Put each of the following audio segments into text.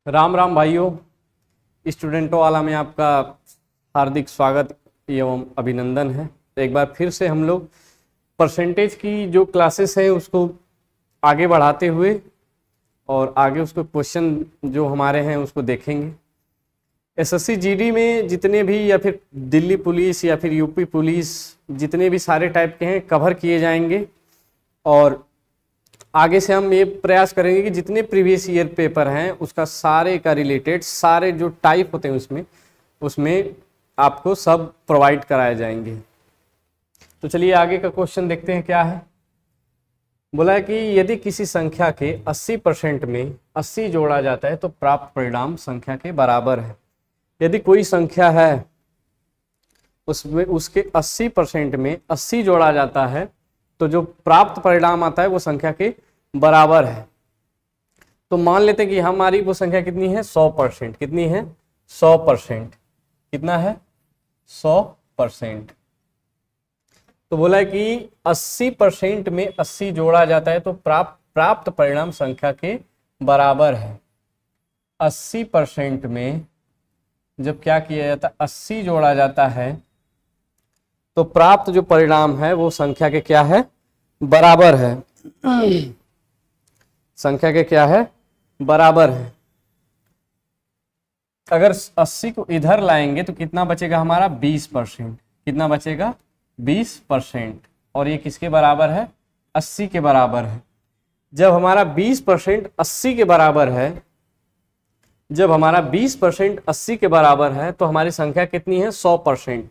राम राम भाइयों, स्टूडेंटों वाला में आपका हार्दिक स्वागत एवं अभिनंदन है। तो एक बार फिर से हम लोग परसेंटेज की जो क्लासेस है उसको आगे बढ़ाते हुए और आगे उसको क्वेश्चन जो हमारे हैं उसको देखेंगे। एसएससी जीडी में जितने भी या फिर दिल्ली पुलिस या फिर यूपी पुलिस जितने भी सारे टाइप के हैं कवर किए जाएंगे और आगे से हम ये प्रयास करेंगे कि जितने प्रीवियस ईयर पेपर हैं उसका सारे का रिलेटेड सारे जो टाइप होते हैं उसमें आपको सब प्रोवाइड कराए जाएंगे। तो चलिए आगे का क्वेश्चन देखते हैं क्या है। बोला है कि यदि किसी संख्या के 80% में 80 जोड़ा जाता है तो प्राप्त परिणाम संख्या के बराबर है। यदि कोई संख्या है उसमें उसके 80% में 80 जोड़ा जाता है तो जो प्राप्त परिणाम आता है वो संख्या के बराबर है। तो मान लेते हैं कि हमारी वो संख्या कितनी है 100%। कितनी है 100%। कितना है 100%। तो बोला है कि 80% में 80 जोड़ा जाता है तो प्राप्त परिणाम संख्या के बराबर है। 80% में जब क्या किया जाता है 80 जोड़ा जाता है तो प्राप्त जो परिणाम है वो संख्या के क्या है बराबर है। संख्या के क्या है बराबर है। अगर 80 को इधर लाएंगे तो कितना बचेगा हमारा 20%। कितना बचेगा 20%। और ये किसके बराबर है 80 के बराबर है। जब हमारा 20% 80 के बराबर है, जब हमारा 20% 80 के बराबर है तो हमारी संख्या कितनी है 100%।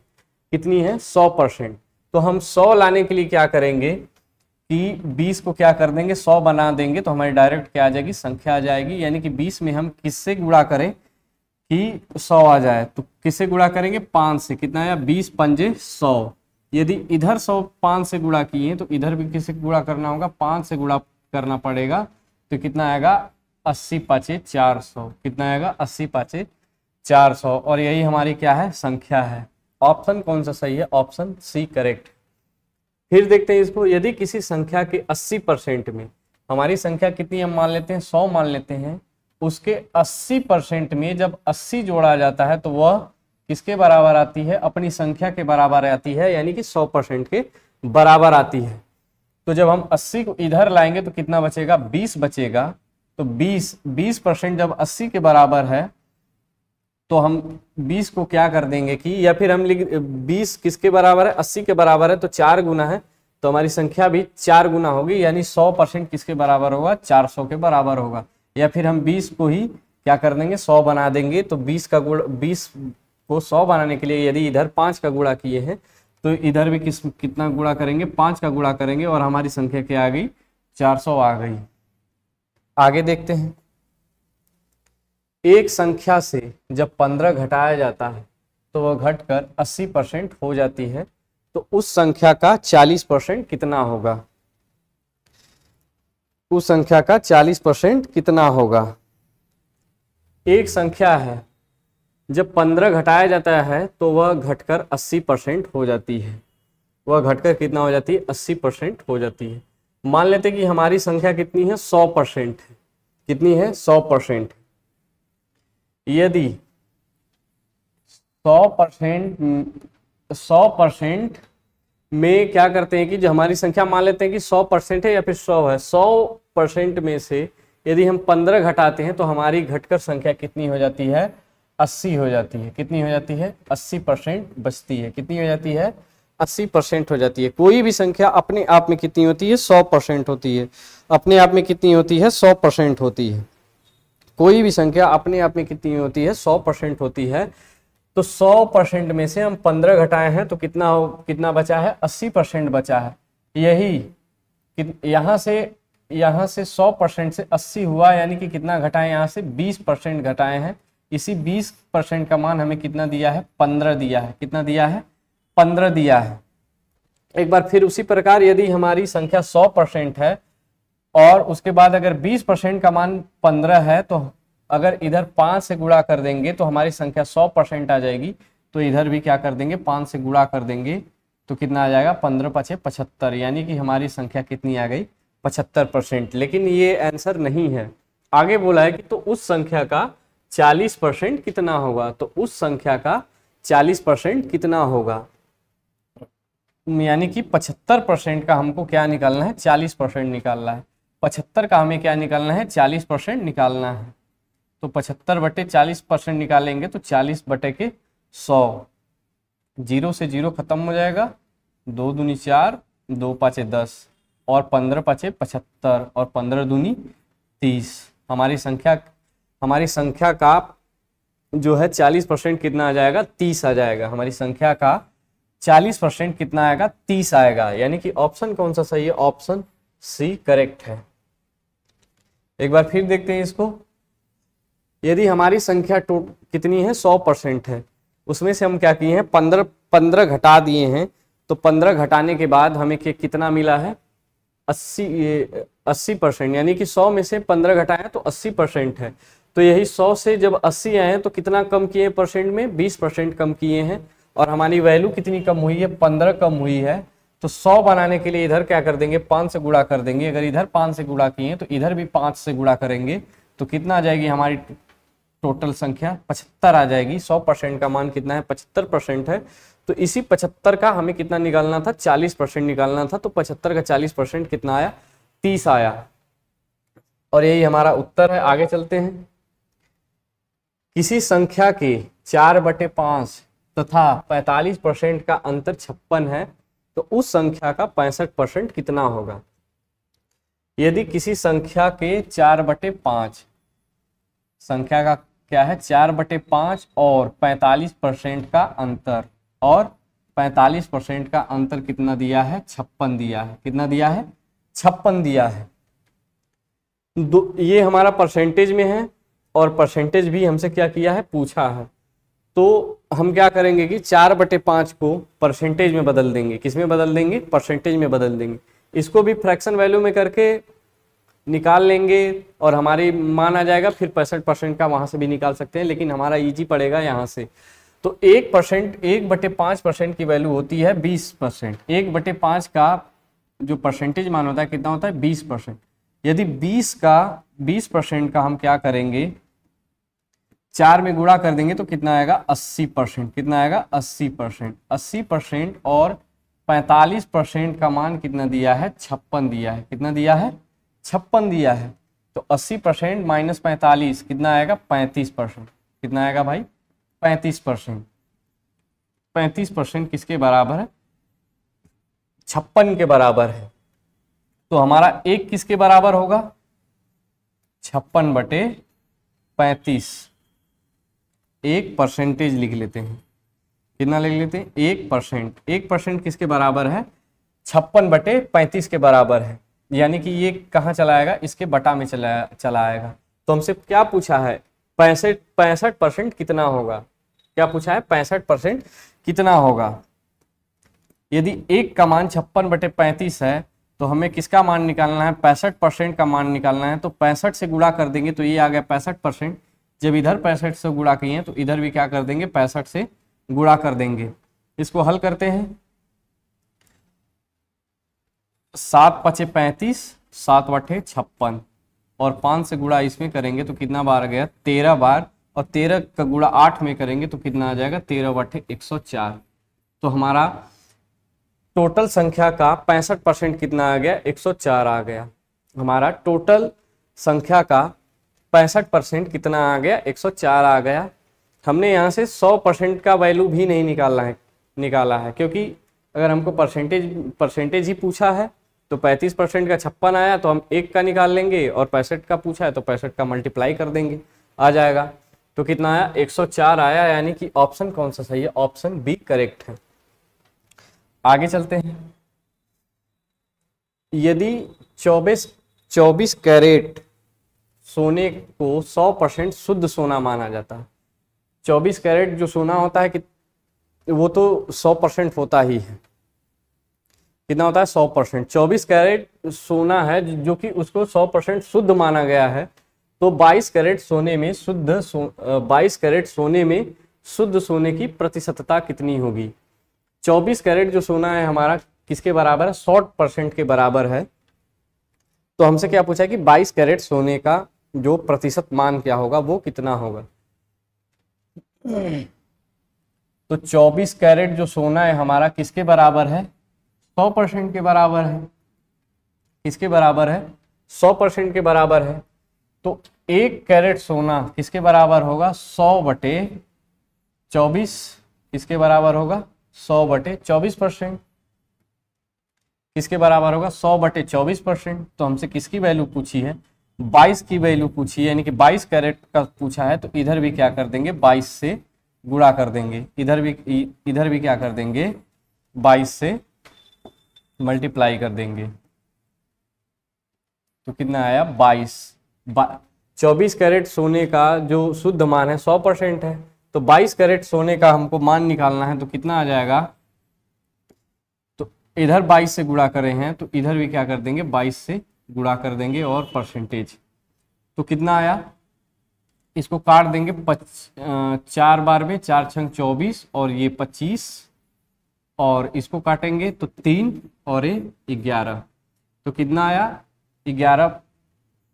कितनी है 100%। तो हम 100 लाने के लिए क्या करेंगे कि 20 को क्या कर देंगे 100 बना देंगे तो हमारी डायरेक्ट क्या आ जाएगी संख्या आ जाएगी। यानी कि 20 में हम किससे गुणा करें कि 100 आ जाए तो किससे गुणा करेंगे 5 से। कितना आया 20 पंजे 100। यदि इधर 100 5 से गुणा किए तो इधर भी किससे गुणा करना होगा 5 से गुणा करना पड़ेगा। तो कितना आएगा 80 पाँचे 400। कितना आएगा 80 पाँचे 400। और यही हमारी क्या है संख्या है। ऑप्शन कौन सा सही है ऑप्शन सी करेक्ट। फिर देखते हैं इसको। यदि किसी संख्या के 80% में हमारी संख्या कितनी हम मान लेते हैं 100 मान लेते हैं, उसके 80% में जब 80 जोड़ा जाता है तो वह किसके बराबर आती है अपनी संख्या के बराबर आती है। यानी कि 100% के बराबर आती है। तो जब हम 80 को इधर लाएंगे तो कितना बचेगा 20 बचेगा। तो 20% जब 80 के बराबर है तो हम 20 को क्या कर देंगे कि या फिर हम 20 किसके बराबर है 80 के बराबर है तो 4 गुना है तो हमारी संख्या भी 4 गुना होगी। यानी 100% किसके बराबर होगा 400 के बराबर होगा। या फिर हम 20 को ही क्या कर देंगे 100 बना देंगे। तो 20 को 100 बनाने के लिए यदि इधर 5 का गुणा किए हैं तो इधर भी कितना गुणा करेंगे 5 का गुणा करेंगे और हमारी संख्या क्या आ गई 400 आ गई। आगे देखते हैं। एक संख्या से जब 15 घटाया जाता है तो वह घटकर 80% हो जाती है तो उस संख्या का 40% कितना होगा। उस संख्या का 40% कितना होगा। एक संख्या है जब 15 घटाया जाता है तो वह घटकर 80% हो जाती है। वह घटकर कितना हो जाती है 80% हो जाती है। मान लेते हैं कि हमारी संख्या कितनी है 100% है। कितनी है 100%। यदि 100% में क्या करते हैं कि जो हमारी संख्या मान लेते हैं कि 100% है या फिर 100 है। 100% में से यदि हम 15 घटाते हैं तो हमारी घटकर संख्या कितनी हो जाती है 80 हो जाती है। कितनी हो जाती है 80% बचती है। कितनी हो जाती है 80% हो जाती है। कोई भी संख्या अपने आप में कितनी होती है 100% होती है। अपने आप में कितनी होती है 100% होती है। कोई भी संख्या अपने आप में कितनी होती है 100% होती है। तो 100% में से हम 15 घटाए हैं तो कितना बचा है 80% बचा है। यही यहाँ से 100% से 80 हुआ यानी कि कितना घटाए यहाँ से 20% घटाए हैं। इसी 20% का मान हमें कितना दिया है 15 दिया है। कितना दिया है 15 दिया है। एक बार फिर उसी प्रकार यदि हमारी संख्या 100% है और उसके बाद अगर 20% का मान 15 है तो अगर इधर 5 से गुणा कर देंगे तो हमारी संख्या 100% आ जाएगी। तो इधर भी क्या कर देंगे 5 से गुणा कर देंगे तो कितना आ जाएगा 15 पचे 75। यानी कि हमारी संख्या कितनी आ गई 75%। लेकिन ये आंसर नहीं है। आगे बोला है कि तो उस संख्या का 40% कितना होगा, तो उस संख्या का 40% कितना होगा, यानी कि 75% का हमको क्या निकालना है, 40% निकालना है। 75 का हमें क्या निकालना है, 40% निकालना है। तो 75/40% निकालेंगे तो 40/100, 0 से 0 खत्म हो जाएगा, 2 दूनी 4, 2 पाँचे 10 और 15 पाँचे 75 और 15 दूनी 30। हमारी संख्या का जो है 40% कितना आ जाएगा, 30 आ जाएगा। हमारी संख्या का 40% कितना आएगा, 30 आएगा। यानी कि ऑप्शन कौन सा सही है, ऑप्शन सी करेक्ट है। एक बार फिर देखते हैं इसको। यदि हमारी संख्या कितनी है, 100% है, उसमें से हम क्या किए हैं, 15 घटा दिए हैं, तो 15 घटाने के बाद हमें कितना मिला है, 80%। यानी कि 100 में से 15 घटाया तो 80% है। तो यही 100 से जब 80 आए हैं तो कितना कम किए हैं परसेंट में, 20% कम किए हैं। और हमारी वैल्यू कितनी कम हुई है, 15 कम हुई है। तो 100 बनाने के लिए इधर क्या कर देंगे, 5 से गुणा कर देंगे। अगर इधर 5 से गुणा किए तो इधर भी 5 से गुणा करेंगे तो कितना आ जाएगी हमारी टोटल संख्या, 75 आ जाएगी। 100% का मान कितना है, 75% है। तो इसी 75 का हमें कितना निकालना था, 40% निकालना था। तो 75 का 40% कितना आया, 30 आया। और यही हमारा उत्तर है। आगे चलते हैं। किसी संख्या के 4/5 तथा 45% का अंतर 56 है, तो उस संख्या का 65% कितना होगा। यदि किसी संख्या के 4/5, संख्या का क्या है, 4/5 और 45% का अंतर, और 45% का अंतर कितना दिया है, 56 दिया है। कितना दिया है, 56 दिया है। ये हमारा परसेंटेज में है और परसेंटेज भी हमसे क्या किया है, पूछा है। तो हम क्या करेंगे कि 4/5 को परसेंटेज में बदल देंगे। किस में बदल देंगे, परसेंटेज में बदल देंगे। इसको भी फ्रैक्शन वैल्यू में करके निकाल लेंगे और हमारी मान आ जाएगा। फिर 65% का वहां से भी निकाल सकते हैं, लेकिन हमारा इजी पड़ेगा यहाँ से। तो 1/5% की वैल्यू होती है 20%। 1/5 का जो परसेंटेज मान होता है कितना होता है, 20%। यदि 20% का हम क्या करेंगे, 4 में गुणा कर देंगे तो कितना आएगा, 80%। कितना आएगा, 80%। 80% और 45% का मान कितना दिया है, 56 दिया है। कितना दिया है, 56 दिया है। तो 80% माइनस 45 कितना आएगा, 35%। कितना आएगा भाई, 35%। 35% किसके बराबर है, 56 के बराबर है। तो हमारा एक किसके बराबर होगा, 56/35। एक परसेंटेज लिख लेते हैं। कितना लिख लेते हैं, 1%। 1% किसके बराबर है, 56/35 के बराबर है। यानी कि ये कहाँ चला आएगा, इसके बटा में चला आएगा। तो हमसे क्या पूछा है, 65% कितना होगा। क्या पूछा है, 65% कितना होगा। यदि एक का मान 56/35 है तो हमें किसका मान निकालना है, 65% का मान निकालना है। तो 65 से गुणा कर देंगे तो ये आ गया 65%। जब इधर 65 से गुणा किए तो इधर भी क्या कर देंगे, 65 से गुणा कर देंगे। इसको हल करते हैं। 7×5 = 35, 7/8 = 56 और 5 से गुणा इसमें करेंगे तो कितना बार आ गया, 13 बार। और 13 का गुणा 8 में करेंगे तो कितना आ जाएगा, 13/8 = 104। तो हमारा टोटल संख्या का 65% कितना आ गया, 104 आ गया। हमारा टोटल संख्या का 65% कितना आ गया, 104 आ गया। हमने यहाँ से 100% का वैल्यू भी नहीं निकाला है क्योंकि अगर हमको परसेंटेज ही पूछा है तो 35% का 56 आया तो हम 1 का निकाल लेंगे, और 65 का पूछा है तो 65 का मल्टीप्लाई कर देंगे, आ जाएगा। तो कितना आया, 104 आया। यानी कि ऑप्शन कौन सा सही है, ऑप्शन बी करेक्ट है। आगे चलते हैं। यदि 24 कैरेट सोने को 100% शुद्ध सोना माना जाता है, 24 कैरेट जो सोना होता है कि वो तो 100% होता ही है। कितना होता है, 100%। 24 कैरेट सोना है जो कि उसको 100% शुद्ध माना गया है। तो 22 कैरेट सोने में 22 कैरेट सोने में शुद्ध सोने की प्रतिशतता कितनी होगी। 24 कैरेट जो सोना है हमारा किसके बराबर है, 100% के बराबर है। तो हमसे क्या पूछा है कि 22 कैरेट सोने का जो प्रतिशत मान क्या होगा, वो कितना होगा। तो 24 कैरेट जो सोना है हमारा किसके बराबर है? 100% के बराबर है। किसके बराबर है? 100% के बराबर है। तो 1 कैरेट सोना किसके बराबर होगा? 100/24। किसके बराबर होगा? 100/24%। किसके बराबर होगा? 100/24%। तो हमसे किसकी वैल्यू पूछी है? 22 की वैल्यू पूछी है, यानी कि 22 कैरेट का पूछा है। तो इधर भी क्या कर देंगे? 22 से गुणा कर देंगे। इधर भी क्या कर देंगे? 22 से मल्टीप्लाई कर देंगे। तो कितना आया? 22। 24 कैरेट सोने का जो शुद्ध मान है 100% है। तो 22 कैरेट सोने का हमको मान निकालना है। तो कितना आ जाएगा? तो इधर 22 से गुणा करे हैं, तो इधर भी क्या कर देंगे? 22 से गुणा कर देंगे और परसेंटेज। तो कितना आया? इसको काट देंगे 4 बार में, 4 छंग 24 और ये 25, और इसको काटेंगे तो 3 और ये 11। तो कितना आया? 11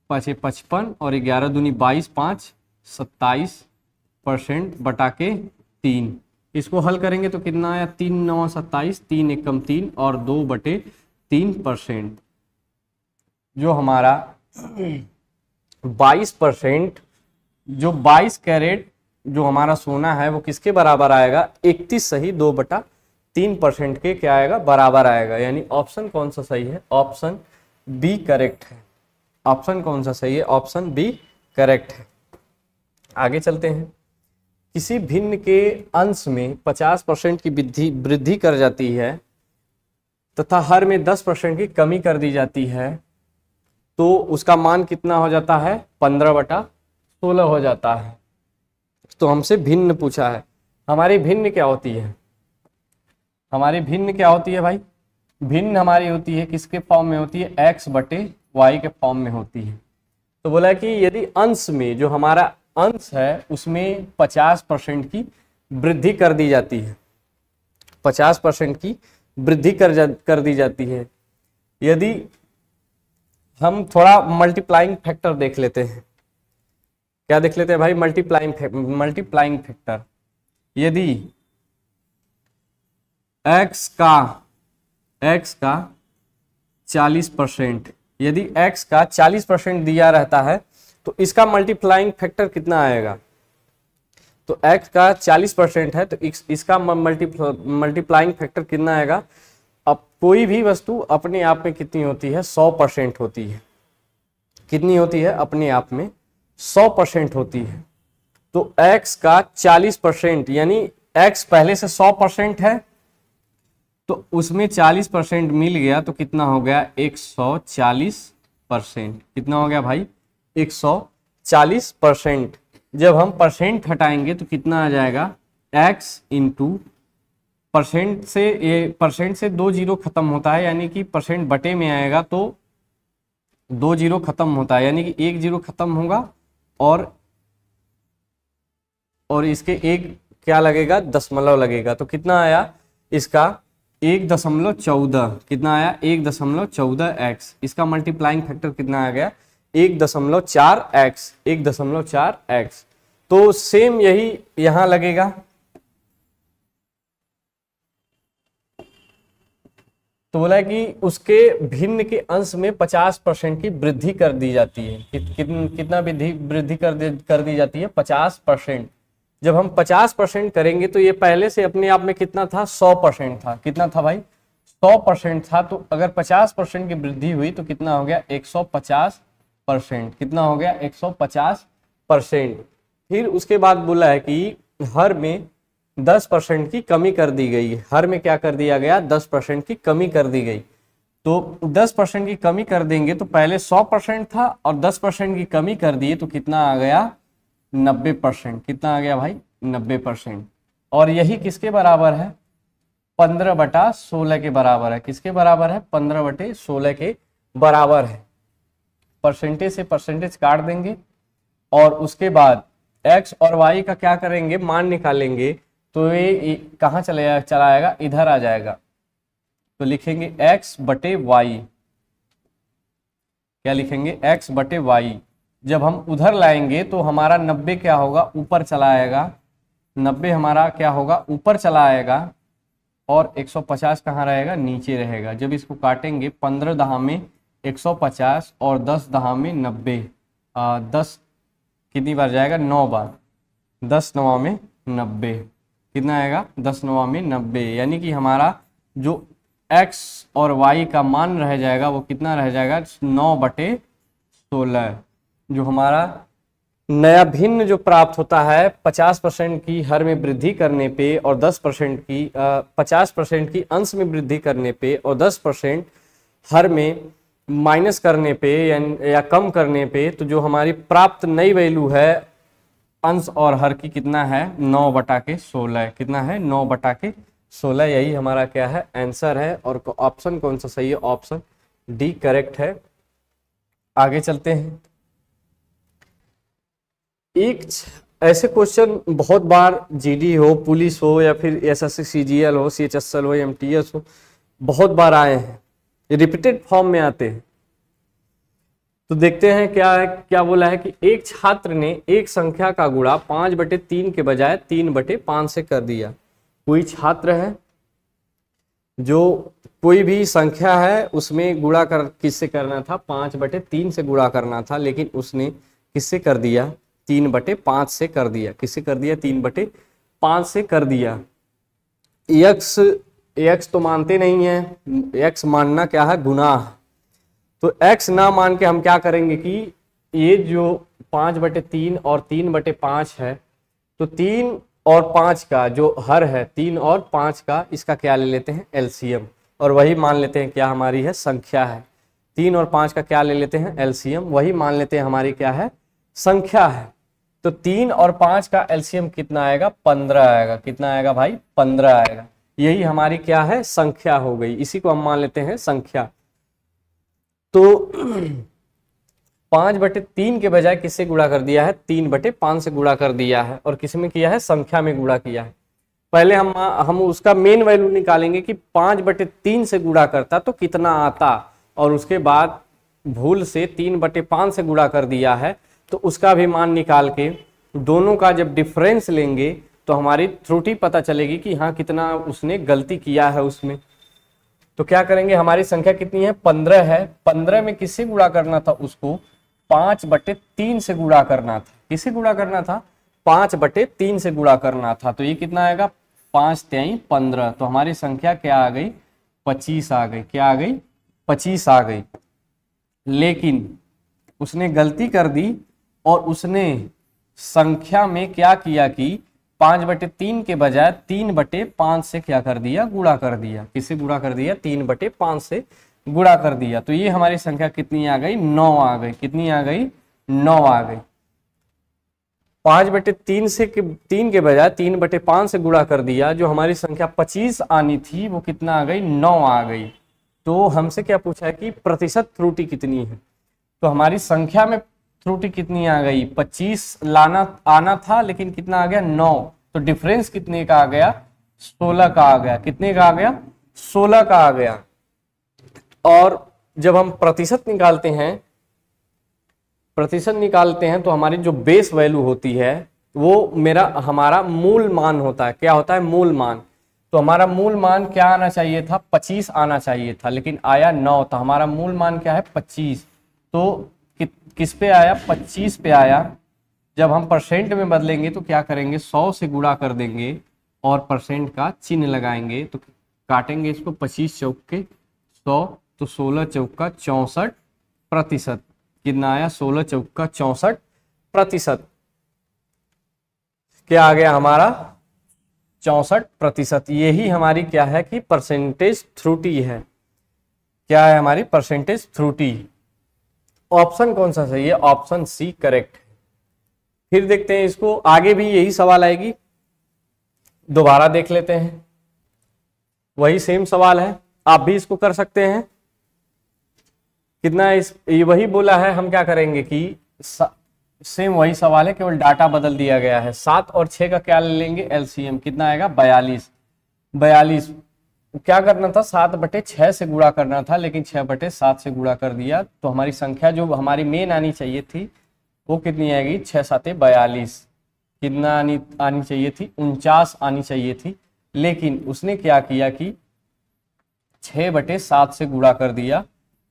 5 55 और 11 दूनी 22, 5 27% बटा के 3। इसको हल करेंगे तो कितना आया? 3 9 27, 3 एकम 3 और 2/3%। जो हमारा 22%, जो 22 कैरेट जो हमारा सोना है वो किसके बराबर आएगा? 31 सही 2/3% के क्या आएगा? बराबर आएगा। यानी ऑप्शन कौन सा सही है? ऑप्शन बी करेक्ट है। ऑप्शन कौन सा सही है? ऑप्शन बी करेक्ट है। आगे चलते हैं। किसी भिन्न के अंश में 50% की वृद्धि कर जाती है तथा हर में 10% की कमी कर दी जाती है, तो उसका मान कितना हो जाता है? 15/16 हो जाता है। तो हमसे भिन्न पूछा है। हमारी भिन्न क्या होती है? हमारी भिन्न क्या होती है भाई? भिन्न हमारी होती है किसके फॉर्म में होती है? x/y के फॉर्म में होती है। तो बोला कि यदि अंश में, जो हमारा अंश है उसमें 50% की वृद्धि कर दी जाती है, 50% की वृद्धि कर दी जाती है। यदि हम थोड़ा मल्टीप्लाइंग फैक्टर देख लेते हैं। क्या देख लेते हैं भाई? Multiplying factor. यदि x का 40%, यदि x का 40% दिया रहता है तो इसका मल्टीप्लाइंग फैक्टर कितना आएगा? तो x का 40% है तो इसका मल्टीप्लाइंग फैक्टर कितना आएगा? अब कोई भी वस्तु अपने आप में कितनी होती है? 100% होती है। कितनी होती है? अपने आप में 100% होती है। तो x का 40%, यानी x पहले से 100% है तो उसमें 40% मिल गया तो कितना हो गया? 140%। कितना हो गया भाई? 140%। जब हम परसेंट हटाएंगे तो कितना आ जाएगा? x इंटू परसेंट से, ये परसेंट से 2 जीरो खत्म होता है, यानी कि परसेंट बटे में आएगा तो 2 जीरो खत्म होता है, यानी कि 1 जीरो खत्म होगा और इसके एक क्या लगेगा? दशमलव लगेगा। तो कितना आया इसका? 1.14। कितना आया? 1.14x। इसका मल्टीप्लाइंग फैक्टर कितना आ गया? 1.4x। 1.4x। तो सेम यही यहां लगेगा। तो बोला कि उसके भिन्न के अंश में 50% की वृद्धि कर दी जाती है। कितना वृद्धि कर दी जाती है? 50%। जब हम 50% करेंगे तो ये पहले से अपने आप में कितना था? 100% था। कितना था भाई? 100% था। तो अगर 50% की वृद्धि हुई तो कितना हो गया? 150%। कितना हो गया? 150%। फिर उसके बाद बोला है कि हर में 10% की कमी कर दी गई है। हर में क्या कर दिया गया? 10% की कमी कर दी गई। तो 10% की कमी कर देंगे तो पहले 100% था और 10% की कमी कर दिए तो कितना आ गया? 90%। कितना आ गया भाई? 90%। और यही किसके बराबर है? 15/16 के बराबर है। किसके बराबर है? 15/16 के बराबर है। परसेंटेज से परसेंटेज काट देंगे और उसके बाद x और y का क्या करेंगे? मान निकालेंगे। तो ये कहाँ चला आएगा? इधर आ जाएगा। तो लिखेंगे x/y। क्या लिखेंगे? x/y। जब हम उधर लाएंगे तो हमारा 90 क्या होगा? ऊपर चला आएगा। 90 हमारा क्या होगा, ऊपर चला आएगा और 150 कहाँ रहेगा, नीचे रहेगा। जब इसको काटेंगे 15 दहा में 150 और 10 दहा में 90, 10 कितनी बार जाएगा, 9 बार, 10 9 में 90 कितना आएगा, 10 9 में 90, यानी कि हमारा जो x और y का मान रह जाएगा वो कितना रह जाएगा, 9/16। जो हमारा नया भिन्न जो प्राप्त होता है 50% की हर में वृद्धि करने पे और 10% की 50% की अंश में वृद्धि करने पे और 10% हर में माइनस करने पे या कम करने पे, तो जो हमारी प्राप्त नई वैल्यू है अंश और हर की कितना है, 9/16। कितना है, 9/16। यही हमारा क्या है, आंसर है। और ऑप्शन कौन सा सही है, ऑप्शन डी करेक्ट है। आगे चलते हैं। एक ऐसे क्वेश्चन बहुत बार जीडी हो, पुलिस हो या फिर एसएससी सीजीएल हो, सीएचएसएल हो, एमटीएस हो, बहुत बार आए हैं, रिपीटेड फॉर्म में आते हैं। तो देखते हैं क्या है, क्या बोला है कि एक छात्र ने एक संख्या का गुणा 5/3 के बजाय 3/5 से कर दिया। कोई छात्र है जो कोई भी संख्या है उसमें गुणा कर किससे करना था, 5/3 से गुणा करना था, लेकिन उसने किससे कर दिया, 3/5 से कर दिया। किससे कर दिया, 3/5 से कर दिया। x तो मानते नहीं है, x मानना क्या है, गुनाह। तो x ना मान के हम क्या करेंगे कि ये जो 5/3 और 3/5 है, तो 3 और 5 का जो हर है, 3 और 5 का, इसका क्या ले लेते हैं, एलसीएम, और वही मान लेते हैं क्या हमारी है, संख्या है। 3 और 5 का क्या ले लेते हैं, एलसीएम, वही मान लेते हैं हमारी क्या है, संख्या है। तो 3 और 5 का एलसीएम कितना आएगा, 15 आएगा। कितना आएगा भाई, 15 आएगा। यही हमारी क्या है, संख्या हो गई, इसी को हम मान लेते हैं संख्या। तो 5/3 के बजाय किससे गुणा कर दिया है, 3/5 से गुणा कर दिया है, और किस में किया है, संख्या में गुणा किया है। पहले हम उसका मेन वैल्यू निकालेंगे कि 5/3 से गुणा करता तो कितना आता, और उसके बाद भूल से 3/5 से गुणा कर दिया है, तो उसका भी मान निकाल के दोनों का जब डिफरेंस लेंगे तो हमारी त्रुटि पता चलेगी कि हाँ कितना उसने गलती किया है उसमें। तो क्या करेंगे, हमारी संख्या कितनी है, 15 है। 15 में किससे गुणा करना था, उसको 5/3 से गुणा करना था। किससे गुणा करना था, 5/3 से गुणा करना था। तो ये कितना आएगा, 5 3 15। तो हमारी संख्या क्या आ गई, 25 आ गई। क्या आ गई, 25 आ गई। लेकिन उसने गलती कर दी और उसने संख्या में क्या किया कि 5/3 के बजाय 3/5 से क्या कर दिया, गुणा कर दिया। किससे गुणा कर दिया, 3/5 से गुणा कर दिया। तो ये हमारी संख्या कितनी आ गई, 9 आ गई। कितनी आ गई, 9 आ गई। 5/3 से 3 के बजाय 3/5 से गुणा कर दिया, जो हमारी संख्या 25 आनी थी वो कितना आ गई, 9 आ गई। तो हमसे क्या पूछा है कि प्रतिशत त्रुटि कितनी है, तो हमारी संख्या में त्रुटि कितनी आ गई, 25 आना था, लेकिन कितना आ गया, 9। तो डिफरेंस कितने का आ गया, 16 का आ गया। कितने का आ गया, 16 का आ गया। और जब हम प्रतिशत निकालते हैं तो हमारी जो बेस वैल्यू होती है वो हमारा मूल मान होता है। क्या होता है, मूल मान। तो हमारा मूल मान क्या आना चाहिए था, 25 आना चाहिए था, लेकिन आया 9। तो हमारा मूल मान क्या है, 25। तो किस पे आया, 25 पे आया। जब हम परसेंट में बदलेंगे तो क्या करेंगे, 100 से गुणा कर देंगे और परसेंट का चिन्ह लगाएंगे। तो काटेंगे इसको, 25 चौक के 100, तो 16 चौक का 64%। कितना आया, 16 चौक का 64%। क्या आ गया हमारा, 64%। यही हमारी क्या है कि परसेंटेज त्रुटि है। क्या है हमारी परसेंटेज त्रुटि। ऑप्शन कौन सा सही है, ऑप्शन सी करेक्ट है। फिर देखते हैं इसको, आगे भी यही सवाल आएगी, दोबारा देख लेते हैं। वही सेम सवाल है, आप भी इसको कर सकते हैं। कितना ये वही बोला है, हम क्या करेंगे कि सेम वही सवाल है, केवल डाटा बदल दिया गया है। 7 और 6 का क्या ले लेंगे, एलसीएम। कितना आएगा, 42। क्या करना था, 7/6 से गुणा करना था, लेकिन 6/7 से गुणा कर दिया। तो हमारी संख्या जो हमारी मेन आनी चाहिए थी वो कितनी आएगी, 6 7 42। कितना आनी चाहिए थी, 49 आनी चाहिए थी, लेकिन उसने क्या किया कि 6/7 से गुणा कर दिया,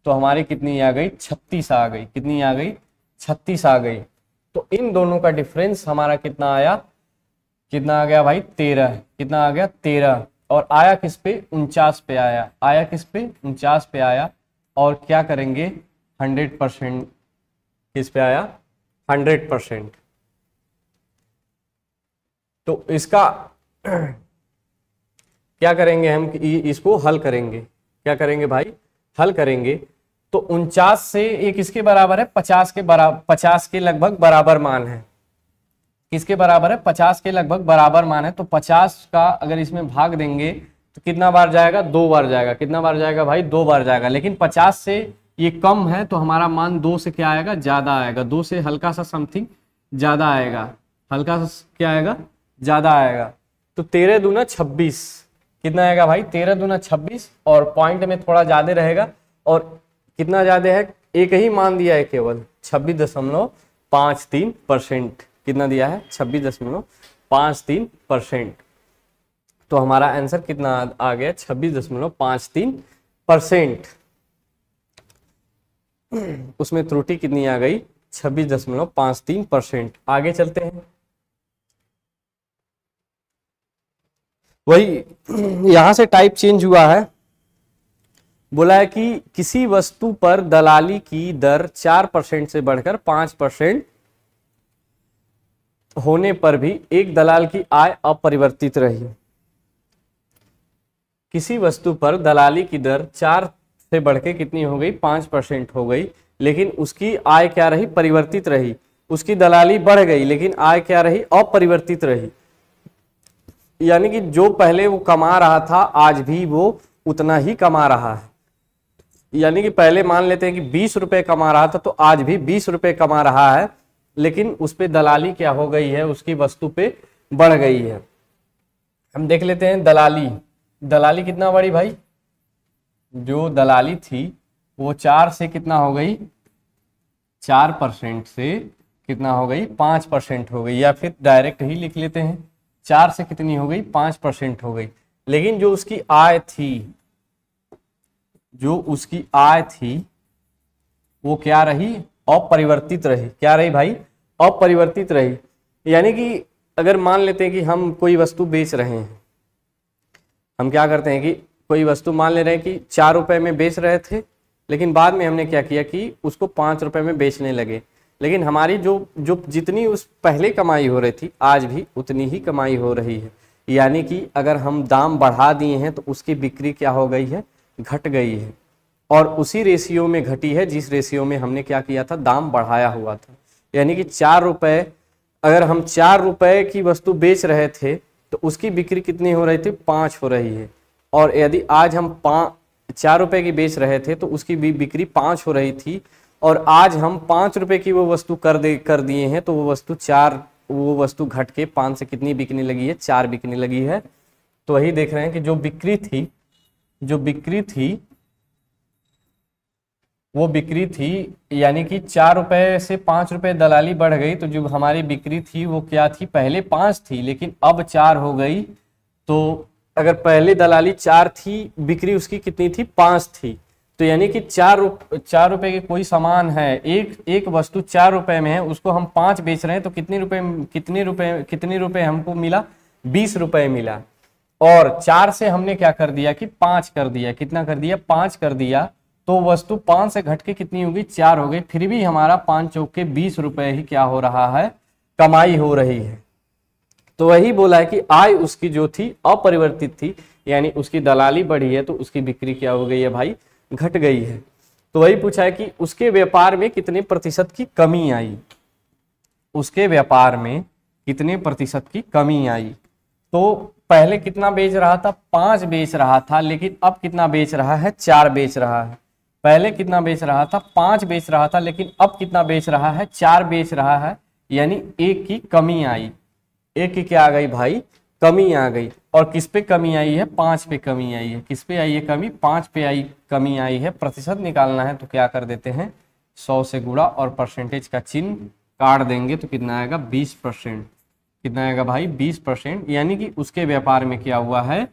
तो हमारी कितनी आ गई, 36 आ गई। कितनी आ गई, 36 आ गई। तो इन दोनों का डिफरेंस हमारा कितना आया, कितना आ गया भाई, 13। कितना आ गया, 13। और आया किस पे, 49 पे आया। आया किस पे, 49 पे आया। और क्या करेंगे, 100% किस पे आया, 100%। तो इसका क्या करेंगे हम, इसको हल करेंगे। क्या करेंगे भाई, हल करेंगे। तो 49 से ये किसके बराबर है, 50 के बराबर, 50 के लगभग बराबर मान है। किसके बराबर है, 50 के लगभग बराबर मान है। तो 50 का अगर इसमें भाग देंगे तो कितना बार जाएगा, 2 बार जाएगा। कितना बार जाएगा भाई, 2 बार जाएगा। लेकिन 50 से ये कम है तो हमारा मान 2 से क्या आएगा, ज्यादा आएगा। 2 से हल्का सा समथिंग ज्यादा आएगा, हल्का सा क्या आएगा, ज्यादा आएगा। तो 13 दूना 26, कितना आएगा भाई, 13 दूना 26। और पॉइंट में थोड़ा ज्यादा रहेगा। और कितना ज्यादा है, एक ही मान दिया है केवल, 26.53%। कितना दिया है, 26.53%। तो हमारा आंसर कितना आ गया, 26.53%। उसमें त्रुटि कितनी आ गई, 26.53%। आगे चलते हैं। वही यहां से टाइप चेंज हुआ है। बोला है कि किसी वस्तु पर दलाली की दर 4% से बढ़कर 5% होने पर भी एक दलाल की आय अपरिवर्तित रही। किसी वस्तु पर दलाली की दर 4 से बढ़ के कितनी हो गई, 5% हो गई, लेकिन उसकी आय क्या रही, परिवर्तित रही। उसकी दलाली बढ़ गई लेकिन आय क्या रही, अपरिवर्तित रही। यानी कि जो पहले वो कमा रहा था आज भी वो उतना ही कमा रहा है। यानी कि पहले मान लेते हैं कि 20 रुपए कमा रहा था तो आज भी 20 रुपए कमा रहा है, लेकिन उस पे दलाली क्या हो गई है, उसकी वस्तु पे बढ़ गई है। हम देख लेते हैं दलाली। दलाली कितना बढ़ी भाई, जो दलाली थी वो 4 से कितना हो गई, 4% से कितना हो गई, 5% हो गई। या फिर डायरेक्ट ही लिख लेते हैं, 4 से कितनी हो गई, 5% हो गई। लेकिन जो उसकी आय थी, जो उसकी आय थी वो क्या रही, अपरिवर्तित रही। क्या रही भाई, अपरिवर्तित रही। यानी कि अगर मान लेते हैं कि हम कोई वस्तु बेच रहे हैं, हम क्या करते हैं कि कोई वस्तु मान ले रहे हैं कि 4 रुपए में बेच रहे थे, लेकिन बाद में हमने क्या किया कि उसको 5 रुपए में बेचने लगे। लेकिन हमारी जो जितनी उस पहले कमाई हो रही थी आज भी उतनी ही कमाई हो रही है। यानी कि अगर हम दाम बढ़ा दिए हैं तो उसकी बिक्री क्या हो गई है, घट गई है। और उसी रेशियो में घटी है जिस रेशियो में हमने क्या किया था, दाम बढ़ाया हुआ था। यानी कि 4 रुपए, अगर हम 4 रुपए की वस्तु बेच रहे थे तो उसकी बिक्री कितनी हो रही थी, 5 हो रही है। और यदि आज हम 4 रुपए की बेच रहे थे तो उसकी भी बिक्री 5 हो रही थी, और आज हम 5 रुपए की वो वस्तु कर दिए हैं तो वो वस्तु घट के 5 से कितनी बिकने लगी है, 4 बिकने लगी है। तो वही देख रहे हैं कि जो बिक्री थी यानी कि 4 रुपए से 5 रुपए दलाली बढ़ गई, तो जो हमारी बिक्री थी वो क्या थी, पहले 5 थी लेकिन अब 4 हो गई। तो अगर पहले दलाली 4 थी, बिक्री उसकी कितनी थी, 5 थी। तो यानी कि 4 रुपए की कोई सामान है, एक वस्तु 4 रुपए में है, उसको हम 5 बेच रहे हैं तो कितने रुपए हमको मिला, 20 रुपए मिला। और 4 से हमने क्या कर दिया कि 5 कर दिया। कितना कर दिया, 5 कर दिया। तो वस्तु 5 से घट के कितनी होगी, 4 हो गई। फिर भी हमारा 5 चौक के 20 रुपए ही क्या हो रहा है, कमाई हो रही है। तो वही बोला है कि आय उसकी जो थी अपरिवर्तित थी, यानी उसकी दलाली बढ़ी है तो उसकी बिक्री क्या हो गई है भाई, घट गई है। तो वही पूछा है कि उसके व्यापार में कितने प्रतिशत की कमी आई। उसके व्यापार में कितने प्रतिशत की कमी आई। तो पहले कितना बेच रहा था, 5 बेच रहा था, लेकिन अब कितना बेच रहा है, 4 बेच रहा है। पहले कितना बेच रहा था, 5 बेच रहा था, लेकिन अब कितना बेच रहा है, 4 बेच रहा है। यानी 1 की कमी आई। 1 की क्या आ गई भाई, कमी आ गई। और किस पे कमी आई है, 5 पे कमी आई है। किस पे आई है कमी, 5 पे कमी आई है। प्रतिशत निकालना है तो क्या कर देते हैं, 100 से गुणा और परसेंटेज का चिन्ह काट देंगे तो कितना आएगा, 20%। कितना आएगा भाई 20%, यानी कि उसके व्यापार में क्या हुआ है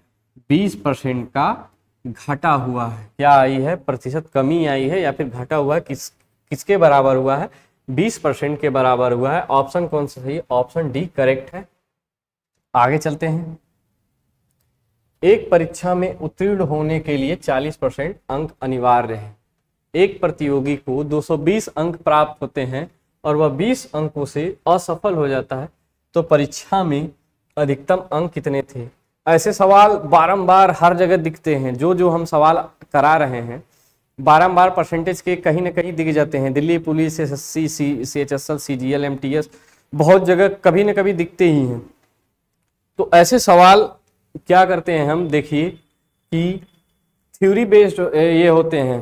20% का घटा हुआ है। क्या आई है, प्रतिशत कमी आई है या फिर घटा हुआ है, किसके बराबर हुआ है 20% के बराबर हुआ है। ऑप्शन कौन सा सही है, ऑप्शन डी करेक्ट है। आगे चलते हैं। एक परीक्षा में उत्तीर्ण होने के लिए 40% अंक अनिवार्य है। एक प्रतियोगी को 220 अंक प्राप्त होते हैं और वह 20 अंकों से असफल हो जाता है, तो परीक्षा में अधिकतम अंक कितने थे। ऐसे सवाल बारंबार हर जगह दिखते हैं, जो हम सवाल करा रहे हैं बारंबार परसेंटेज के कहीं ना कहीं दिख जाते हैं। Delhi police, SSC, CHSL, CGL, MTS, बहुत जगह कभी न कभी दिखते ही हैं। तो ऐसे सवाल क्या करते हैं हम, देखिए कि थ्योरी बेस्ड ये होते हैं,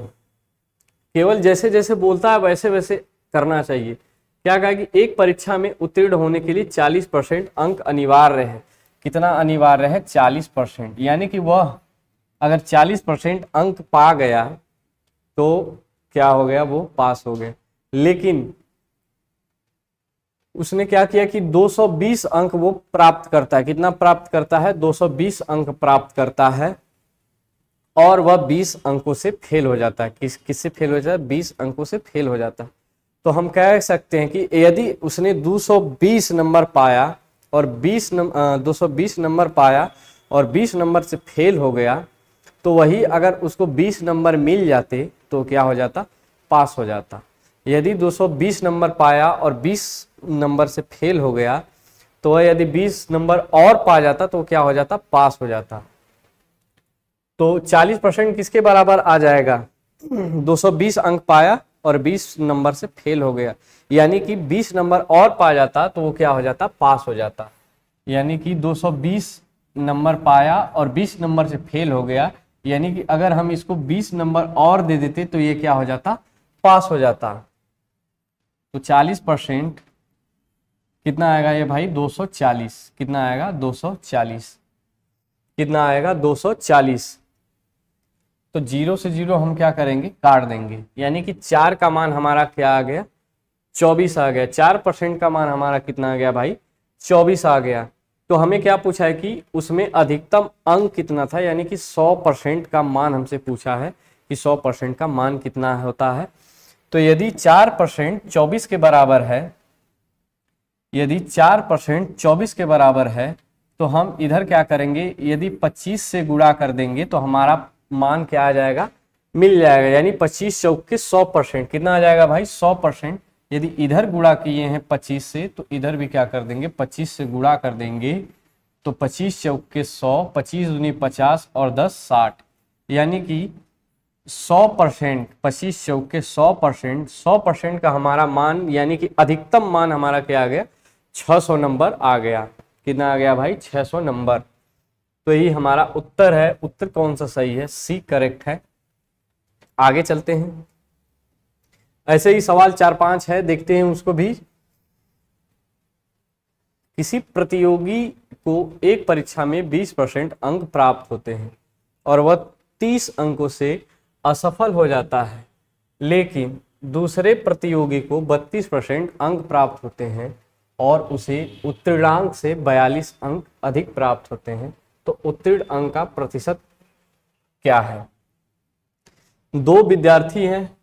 केवल जैसे जैसे बोलता है वैसे वैसे करना चाहिए। क्या कहा कि एक परीक्षा में उत्तीर्ण होने के लिए 40% अंक अनिवार्य है। कितना अनिवार्य है 40%, यानी कि वह अगर 40% अंक पा गया तो क्या हो गया, वो पास हो गया। लेकिन उसने क्या किया कि 220 अंक वो प्राप्त करता है। कितना प्राप्त करता है, 220 अंक प्राप्त करता है और वह 20 अंकों से फेल हो जाता है। किससे फेल हो जाता है, 20 अंकों से फेल हो जाता है। तो हम कह सकते हैं कि यदि उसने 220 नंबर पाया और 220 नंबर पाया और 20 नंबर से फेल हो गया, तो वही अगर उसको 20 नंबर मिल जाते तो क्या हो जाता, पास हो जाता। यदि 220 नंबर पाया और 20 नंबर से फेल हो गया, तो वह यदि 20 नंबर और पा जाता तो क्या हो जाता, पास हो जाता। तो 40% किसके बराबर आ जाएगा, 220 अंक पाया और 20 नंबर से फेल हो गया, यानी कि 20 नंबर और पा जाता तो वो क्या हो जाता, पास हो जाता। यानी कि 220 नंबर पाया और 20 नंबर से फेल हो गया, यानी कि अगर हम इसको 20 नंबर और दे देते तो ये क्या हो जाता, पास हो जाता। तो 40% कितना आएगा ये भाई 240, कितना आएगा 240, कितना आएगा 240। तो 0 से 0 हम क्या करेंगे, काट देंगे, यानी कि 4 का मान हमारा क्या आ गया, 24 आ गया। 4% का मान हमारा कितना आ गया भाई, 24 आ गया। तो हमें क्या पूछा है कि उसमें अधिकतम अंक कितना था, यानी कि 100% का मान हमसे पूछा है कि 100% का मान कितना होता है। तो यदि 4% 24 के बराबर है, यदि 4% 24 के बराबर है, तो हम इधर क्या करेंगे, यदि 25 से गुणा कर देंगे तो हमारा मान क्या आ जाएगा, मिल जाएगा। यानी 25 चौक के 100%, कितना आ जाएगा भाई 100%। यदि इधर गुणा किए हैं 25 से, तो इधर भी क्या कर देंगे, 25 से गुणा कर देंगे। तो 25 चौक के 100, 25 दूनी 50 और 10 60, यानी कि 100%, 25 चौक के 100%, 100% का हमारा मान, यानी कि अधिकतम मान हमारा क्या आ गया, 600 नंबर आ गया। कितना आ गया भाई, 600 नंबर। तो यही हमारा उत्तर है। उत्तर कौन सा सही है, सी करेक्ट है। आगे चलते हैं। ऐसे ही सवाल 4-5 है, देखते हैं उसको भी। किसी प्रतियोगी को एक परीक्षा में 20% अंक प्राप्त होते हैं और वह 30 अंकों से असफल हो जाता है, लेकिन दूसरे प्रतियोगी को 32% अंक प्राप्त होते हैं और उसे उत्तीर्णांक से 42 अंक अधिक प्राप्त होते हैं। तो उत्तीर्ण अंक का प्रतिशत क्या है। 2 विद्यार्थी हैं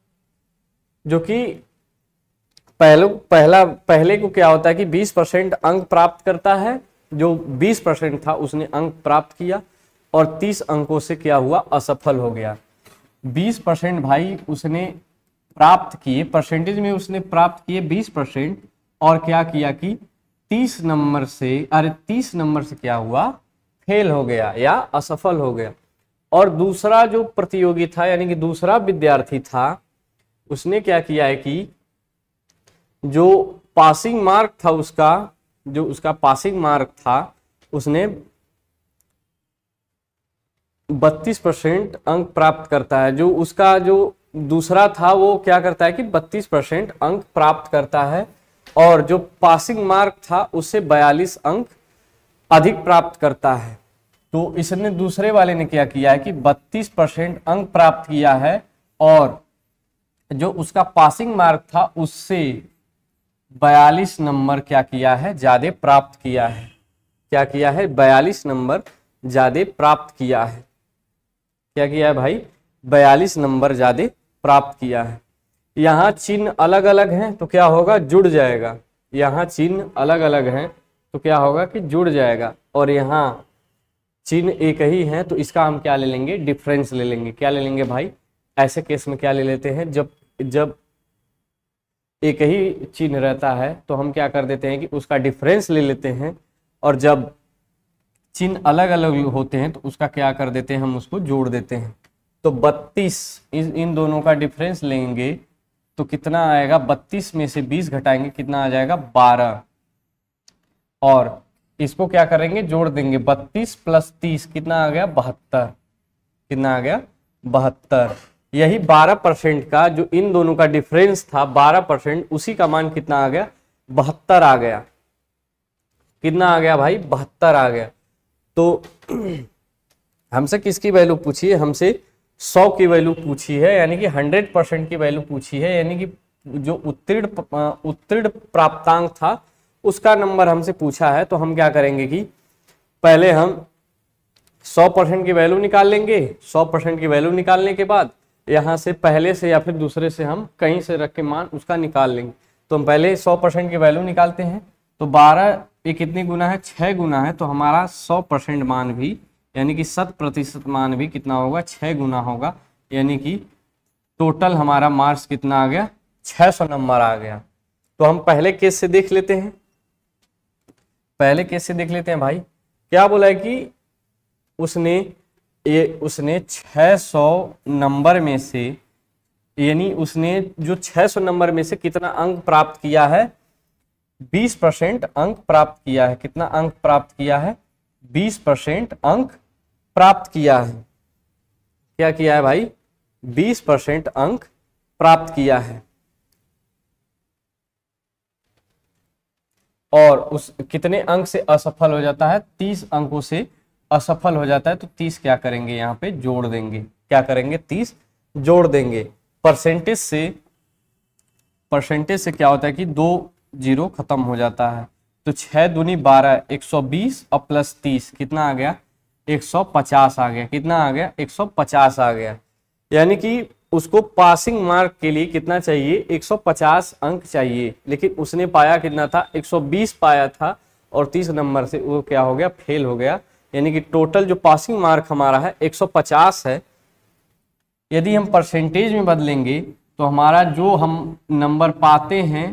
जो कि पहले को क्या होता है कि 20% अंक प्राप्त करता है, जो 20% था उसने अंक प्राप्त किया और 30 अंकों से क्या हुआ, असफल हो गया। 20% भाई उसने प्राप्त किए, परसेंटेज में उसने प्राप्त किए 20%, और क्या किया कि 30 नंबर से क्या हुआ, फेल हो गया या असफल हो गया। और दूसरा जो प्रतियोगी था, यानी कि दूसरा विद्यार्थी था, उसने क्या किया है कि जो पासिंग मार्क था उसका पासिंग मार्क था, उसने 32% अंक प्राप्त करता है। जो उसका जो दूसरा था वो क्या करता है कि 32% अंक प्राप्त करता है और जो पासिंग मार्क था उससे 42 अंक अधिक प्राप्त करता है। तो इसने दूसरे वाले ने क्या किया है कि 32% अंक प्राप्त किया है और जो उसका पासिंग मार्क था उससे 42 नंबर क्या किया है, ज्यादा प्राप्त किया है। क्या किया है, 42 नंबर ज्यादा प्राप्त किया है। क्या किया है भाई, 42 नंबर ज्यादा प्राप्त किया है। यहाँ चिन्ह अलग अलग हैं तो क्या होगा, जुड़ जाएगा। यहाँ चिन्ह अलग अलग हैं तो क्या होगा कि जुड़ जाएगा, और यहाँ चिन्ह एक ही है तो इसका हम क्या ले लेंगे, डिफरेंस ले लेंगे। क्या ले लेंगे भाई, ऐसे केस में क्या ले लेते हैं, जब एक ही चिन्ह रहता है तो हम क्या कर देते हैं कि उसका डिफरेंस ले लेते हैं, और जब चिन्ह अलग अलग होते हैं तो उसका क्या कर देते हैं, हम उसको जोड़ देते हैं। तो 32 इन दोनों का डिफरेंस लेंगे तो कितना आएगा, 32 में से 20 घटाएंगे कितना आ जाएगा, 12, और इसको क्या करेंगे, जोड़ देंगे। 32 + 30 कितना आ गया, 72। कितना आ गया, 72। यही 12% का जो इन दोनों का डिफरेंस था 12%, उसी का मान कितना आ गया, 72 आ गया। कितना आ गया भाई, 72 आ गया। तो हमसे किसकी वैल्यू पूछी है, हमसे 100 की वैल्यू पूछी है, यानी कि 100% की वैल्यू पूछी है, यानी कि जो उत्तीर्ण प्राप्तांक था उसका नंबर हमसे पूछा है। तो हम क्या करेंगे कि पहले हम 100% की वैल्यू निकाल लेंगे। 100% की वैल्यू निकालने के बाद यहाँ से पहले से या फिर दूसरे से हम कहीं से रख के मान उसका निकाल लेंगे। तो हम पहले 100% की वैल्यू निकालते हैं। तो 12 ये कितनी गुना है, 6 गुना है, तो हमारा 100% मान भी यानी कि 100% मान भी कितना होगा, 6 गुना होगा, यानी कि टोटल हमारा मार्क्स कितना आ गया, 600 नंबर आ गया। तो हम पहले केस से देख लेते हैं। पहले केस से देख लेते हैं भाई, क्या बोला है कि उसने 600 नंबर में से, यानी उसने जो 600 नंबर में से कितना अंक प्राप्त किया है, 20% अंक प्राप्त किया है। कितना अंक प्राप्त किया है, 20% अंक प्राप्त किया है। क्या किया है भाई, 20% अंक प्राप्त किया है। और उस कितने अंक से असफल हो जाता है, 30 अंकों से असफल हो जाता है। तो 30 क्या करेंगे, यहाँ पे जोड़ देंगे। क्या करेंगे, 30 जोड़ देंगे। परसेंटेज से क्या होता है कि 2 0 खत्म हो जाता है। तो 6 दूनी 12, 120 और प्लस 30 कितना आ गया, 150 आ गया। कितना आ गया, 150 आ गया। यानी कि उसको पासिंग मार्क के लिए कितना चाहिए, 150 अंक चाहिए, लेकिन उसने पाया कितना था, 120 पाया था, और 30 नंबर से वो क्या हो गया, फेल हो गया। यानी कि टोटल जो पासिंग मार्क हमारा है 150 है। यदि हम परसेंटेज में बदलेंगे तो हमारा जो हम नंबर पाते हैं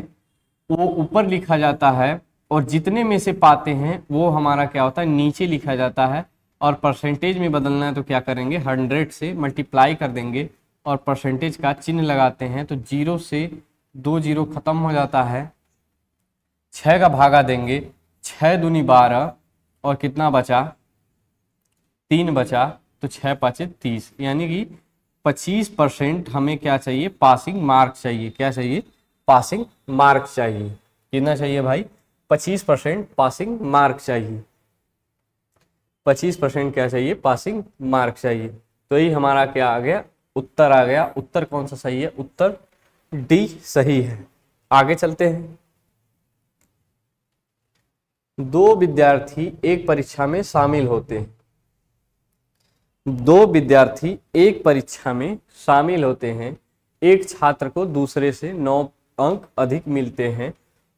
वो ऊपर लिखा जाता है, और जितने में से पाते हैं वो हमारा क्या होता है, नीचे लिखा जाता है। और परसेंटेज में बदलना है तो क्या करेंगे, 100 से मल्टीप्लाई कर देंगे और परसेंटेज का चिन्ह लगाते हैं। तो 0 से 2 0 खत्म हो जाता है। 6 का भागा देंगे, 6 दूनी 12, और कितना बचा, 3 बचा। तो 6 5 30, यानी कि 25% हमें क्या चाहिए, पासिंग मार्क चाहिए। क्या चाहिए, पासिंग मार्क चाहिए। कितना चाहिए भाई, 25% पासिंग मार्क चाहिए। 25% क्या चाहिए, पासिंग मार्क चाहिए। तो ये हमारा क्या आ गया, उत्तर आ गया। उत्तर कौन सा सही है, उत्तर डी सही है। आगे चलते हैं। 2 विद्यार्थी एक परीक्षा में शामिल होते हैं। 2 विद्यार्थी एक परीक्षा में शामिल होते हैं। एक छात्र को दूसरे से 9 अंक अधिक मिलते हैं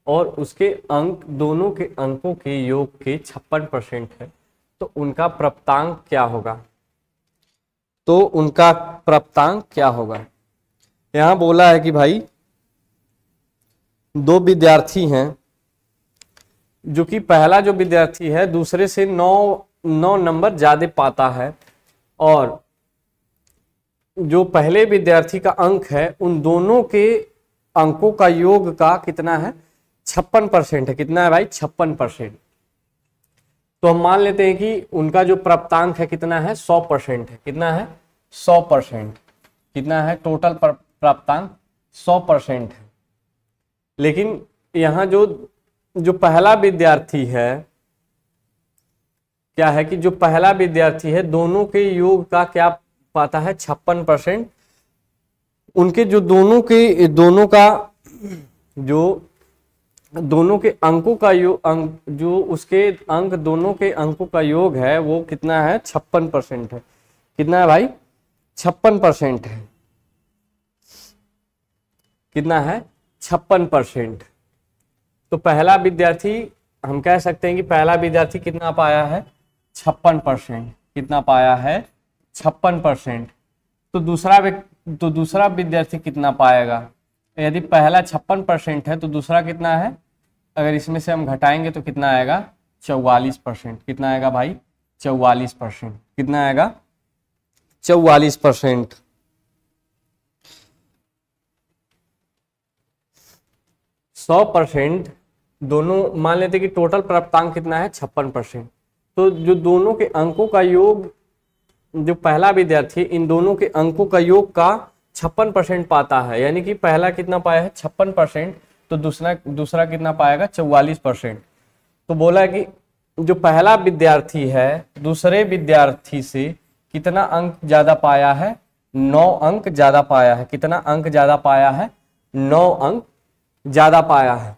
और उसके अंक दोनों के अंकों के योग के 56% है। तो उनका प्राप्तांक क्या होगा, तो उनका प्राप्तांक क्या होगा। यहां बोला है कि भाई 2 विद्यार्थी हैं, जो कि पहला जो विद्यार्थी है दूसरे से 9 नंबर ज्यादा पाता है, और जो पहले विद्यार्थी का अंक है उन दोनों के अंकों का योग का कितना है, 56% है। कितना है भाई, 56%। तो हम मान लेते हैं कि उनका जो प्राप्तांक है कितना है, 100% है। कितना है, 100%। कितना है, टोटल प्राप्तांक 100% है। लेकिन यहाँ जो पहला विद्यार्थी है, क्या है कि जो पहला विद्यार्थी है दोनों के योग का क्या पाता है, 56%। उनके जो दोनों का जो दोनों के अंकों का योग, जो उसके अंक दोनों के अंकों का योग है वो कितना है, 56% है। कितना है भाई, 56% है। कितना है, 56%। तो पहला विद्यार्थी, हम कह सकते हैं कि पहला विद्यार्थी कितना पाया है, 56%। कितना पाया है, 56%। तो दूसरा विद्यार्थी कितना पाएगा, यदि पहला 56% है तो दूसरा कितना है, अगर इसमें से हम घटाएंगे तो कितना आएगा, 44%। कितना आएगा भाई, 44%। कितना आएगा, 44%। 100% दोनों, मान लेते कि टोटल प्राप्तांक कितना है, 56%। तो जो दोनों के अंकों का योग, जो पहला विद्यार्थी इन दोनों के अंकों का योग का 56% पाता है, यानी कि पहला कितना पाया है, 56%, तो दूसरा कितना पाएगा, 44%। तो बोला कि जो पहला विद्यार्थी है दूसरे विद्यार्थी से कितना अंक ज्यादा पाया है, 9 अंक ज्यादा पाया है। कितना अंक ज्यादा पाया है, 9 अंक ज्यादा पाया है।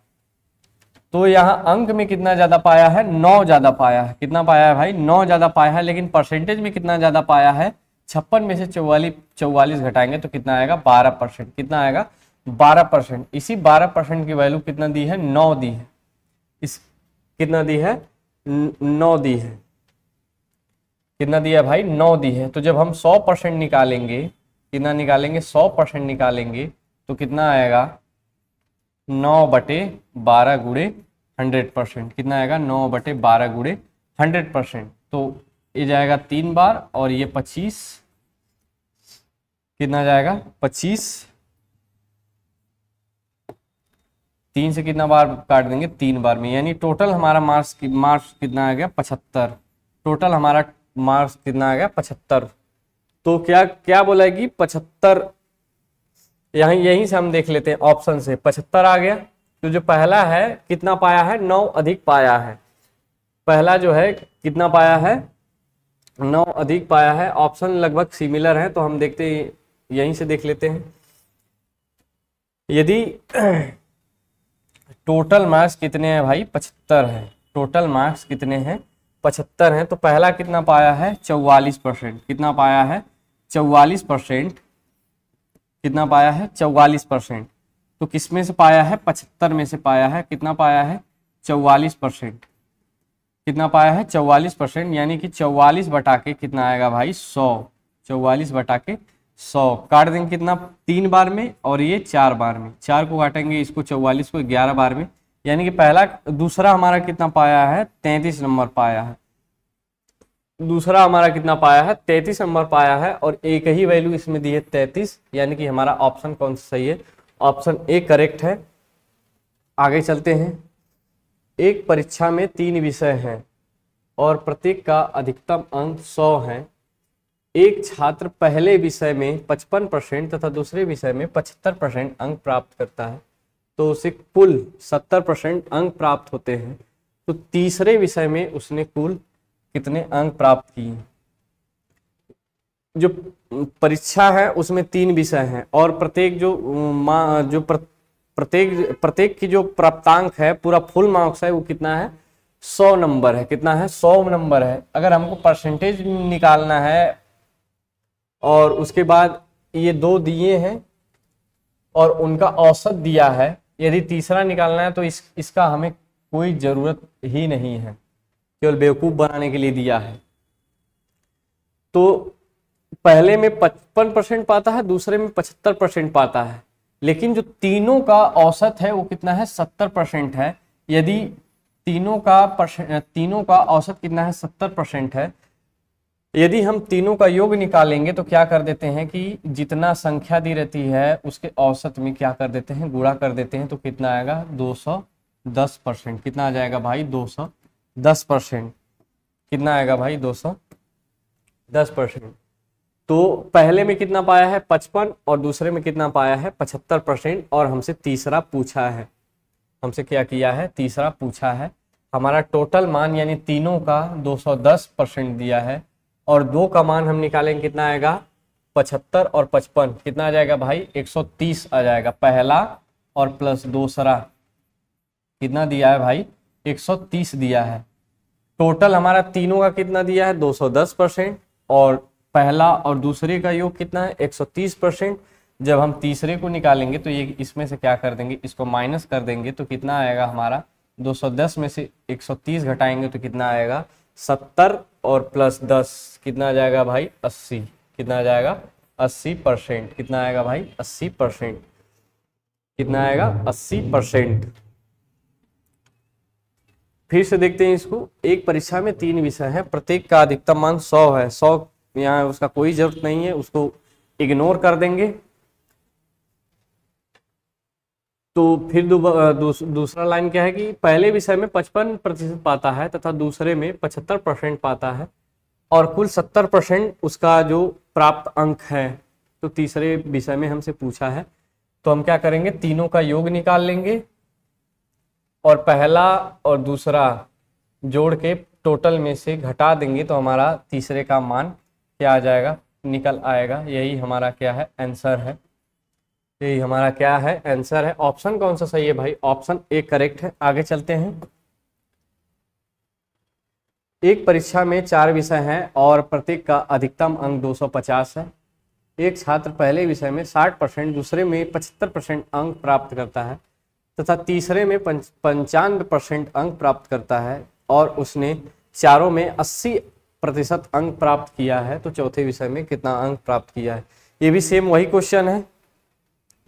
तो यहाँ अंक में कितना ज्यादा पाया है, 9 ज्यादा पाया है। कितना पाया है भाई, 9 ज्यादा पाया है। लेकिन परसेंटेज में कितना ज्यादा पाया है, 56 में से 44 घटाएंगे तो कितना आएगा, 12%। कितना आएगा, 12%। इसी 12% की वैल्यू कितना दी है, 9 दी है। इस कितना दी है, 9 दी है। कितना दिया भाई, 9 दी है। तो जब हम 100% निकालेंगे, कितना निकालेंगे, 100% निकालेंगे तो कितना आएगा, 9/12 गुणे 100%। कितना आएगा, 9/12 गुणे 100%। तो ये जाएगा 3 बार और ये 25, कितना जाएगा, 25। 3 से कितना बार काट देंगे, 3 बार में, यानी टोटल हमारा मार्क्स कितना आ गया, 75। टोटल हमारा मार्क्स कितना आ गया, 75। तो क्या बोला है कि 75, यहीं से हम देख लेते हैं, ऑप्शन से 75 आ गया। तो जो पहला है कितना पाया है, 9 अधिक पाया है। पहला जो है कितना पाया है, 9 अधिक पाया है। ऑप्शन लगभग सिमिलर है तो हम देखते हैं, यहीं से देख लेते हैं। यदि टोटल मार्क्स कितने हैं भाई, 75 है। टोटल मार्क्स कितने हैं, 75 हैं। तो पहला कितना पाया है, 44%। कितना पाया है, 44%। कितना पाया है, 44%। तो किस में से पाया है, 75 में से पाया है। कितना पाया है, 44%। कितना पाया है, 44%, यानी कि 44 बटा के कितना आएगा भाई, 100। 44 बटा के 100 काट देंगे कितना, 3 बार में और ये 4 बार में। 4 को काटेंगे, इसको 44 को 11 बार में, यानी कि दूसरा हमारा कितना पाया है, 33 नंबर पाया है। दूसरा हमारा कितना पाया है, 33 नंबर पाया है। और एक ही वैल्यू इसमें दी है, 33, यानी कि हमारा ऑप्शन कौन सा सही है, ऑप्शन ए करेक्ट है। आगे चलते हैं। एक परीक्षा में 3 विषय हैं और प्रत्येक का अधिकतम अंक 100 है। एक छात्र पहले विषय में 55% तथा दूसरे विषय में 75% अंक प्राप्त करता है, तो उसे कुल 70% अंक प्राप्त होते हैं। तो तीसरे विषय में उसने कुल कितने अंक प्राप्त किए। जो परीक्षा है उसमें 3 विषय हैं और प्रत्येक की जो प्राप्तांक है, पूरा फुल मार्क्स है, वो कितना है, 100 नंबर है। कितना है, 100 नंबर है। अगर हमको परसेंटेज निकालना है और उसके बाद ये 2 दिए हैं और उनका औसत दिया है, यदि तीसरा निकालना है तो इसका हमें कोई जरूरत ही नहीं है, केवल बेवकूफ बनाने के लिए दिया है। तो पहले में 55% पाता है, दूसरे में 75% पाता है, लेकिन जो तीनों का औसत है वो कितना है, 70% है। यदि तीनों का औसत कितना है, 70% है। यदि हम तीनों का योग निकालेंगे तो क्या कर देते हैं कि जितना संख्या दी रहती है उसके औसत में क्या कर देते हैं, गुणा कर देते हैं। तो कितना आएगा, 210%। कितना आ जाएगा भाई, 210%। कितना आएगा भाई, 210%। तो पहले में कितना पाया है, 55, और दूसरे में कितना पाया है, 75%। और हमसे तीसरा पूछा है, हमसे क्या किया है, तीसरा पूछा है। हमारा टोटल मान यानी तीनों का 210% दिया है और 2 का मान हम निकालेंगे, कितना आएगा, 75 और 55 कितना आ जाएगा भाई, 130 आ जाएगा। पहला और प्लस दूसरा कितना दिया है भाई, 130 दिया है। टोटल हमारा तीनों का कितना दिया है, 210%, और पहला और दूसरे का योग कितना है, 130%। जब हम तीसरे को निकालेंगे तो ये इसमें से क्या कर देंगे, इसको माइनस कर देंगे तो कितना आएगा हमारा, 210 में से 130 घटाएंगे तो कितना आएगा, 70 और प्लस 10 कितना आ जाएगा भाई, 80। कितना आ जाएगा, 80%। कितना आएगा भाई, 80%। कितना आएगा, 80%। फिर से देखते हैं इसको। एक परीक्षा में 3 विषय हैं, प्रत्येक का अधिकतम मान 100 है। 100 यहाँ उसका कोई जरूरत नहीं है, उसको इग्नोर कर देंगे। तो फिर दूसरा लाइन क्या है कि पहले विषय में 55% पाता है तथा दूसरे में 75% पाता है और कुल 70% उसका जो प्राप्त अंक है। तो तीसरे विषय में हमसे पूछा है, तो हम क्या करेंगे, तीनों का योग निकाल लेंगे और पहला और दूसरा जोड़ के टोटल में से घटा देंगे तो हमारा तीसरे का मान क्या आ जाएगा, निकल आएगा। यही हमारा क्या है, आंसर है। यही हमारा क्या है, आंसर है। ऑप्शन कौन सा सही है भाई, ऑप्शन ए करेक्ट है। आगे चलते हैं। एक परीक्षा में 4 विषय हैं और प्रत्येक का अधिकतम अंक 250 है। एक छात्र पहले विषय में 60%, दूसरे में 75% अंक प्राप्त करता है तथा तीसरे में 95% अंक प्राप्त करता है और उसने चारों में 80% अंक प्राप्त किया है, तो चौथे विषय में कितना अंक प्राप्त किया है। ये भी सेम वही क्वेश्चन है,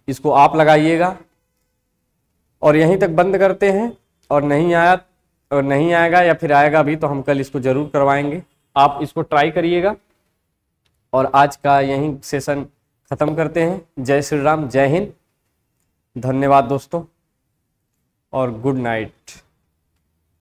इसको आप लगाइएगा। और यहीं तक बंद करते हैं। और नहीं आया और नहीं आएगा या फिर आएगा भी तो हम कल इसको जरूर करवाएंगे, आप इसको ट्राई करिएगा। और आज का यहीं सेशन खत्म करते हैं। जय श्री राम, जय हिंद, धन्यवाद दोस्तों और गुड नाइट।